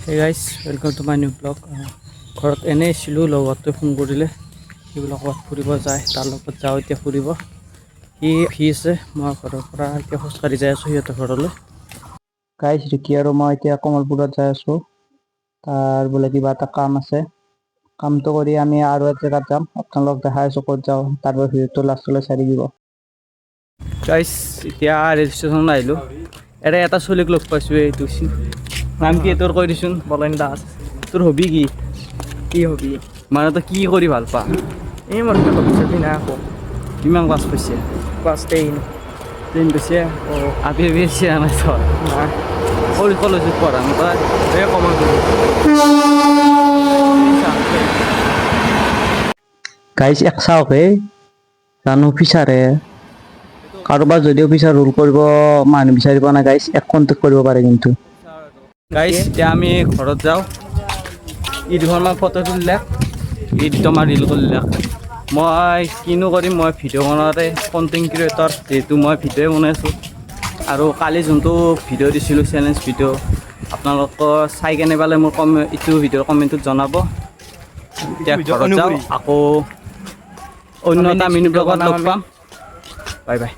Hey guys, welcome to my new vlog. ঘৰত এনেই আছিলোঁ, লগতে ফোন কৰিলে সেইবিলাক ক'ৰবাত ফুৰিব যায়, তাৰ লগত যাওঁ এতিয়া ফুৰিব। সি আছে, মই ঘৰৰ পৰা এতিয়া খোজকাঢ়ি যাই আছোঁ সিহঁতৰ ঘৰলৈ। গাইজ ৰিকি আৰু মই এতিয়া কমলপুৰত যাই আছোঁ, তাৰ বোলে কিবা এটা কাম আছে। কামটো কৰি আমি আৰু এক জেগাত যাম, আপোনালোকক দেখাই আছোঁ ক'ত যাওঁ, তাৰ পৰা ভিডিঅ'টো লাষ্টলৈ চাই দিব। গাইজ এতিয়া ৰেজিষ্ট্ৰেশ্যন আহিলোঁ, এটা চলিক লগ পাইছোঁ, এইটো নাম কি তোৰ কৈ দিচোন। বলেন দাস। তোৰ হবি কি? কি হবি? মানে তই কি কৰি ভাল পা? এই মোৰ ভৱিষ্যতে নাই আকৌ। কিমান ক্লাছ পাইছে? ক্লাছ 10। পাইছে? অঁ আপি বেছি নাই তই? নাই সৰু কলেজত পঢ়া ন তই? এই কমল গ'লো। গাইজ এক চাওকে জানো ফিচাৰে কাৰোবাৰ যদি অফিচাৰ ৰোল কৰিব মানুহ বিচাৰি পোৱা নাই গাইজ, এক কণ্টেক্ট কৰিব পাৰে কিন্তু। গাইজ এতিয়া আমি ঘৰত যাওঁ, ই দুখনমান ফটো তুলিলে, ই দুটা আমাৰ ৰিল কৰিলে। মই কিনো কৰিম, মই ভিডিঅ' বনাওঁতে কণ্টেণ্ট ক্ৰিয়েটৰ, যিহেতু মই ভিডিঅ'ই বনাইছোঁ। আৰু কালি যোনটো ভিডিঅ' দিছিলোঁ চেলেঞ্জ ভিডিঅ', আপোনালোকৰ চাই কেনে পালে মোৰ এইটো ভিডিঅ'ৰ কমেণ্টত জনাব। এতিয়া ঘৰত যাওঁ, আকৌ অন্য এটা মিনি ব্লগত লগ পাম। Bye bye.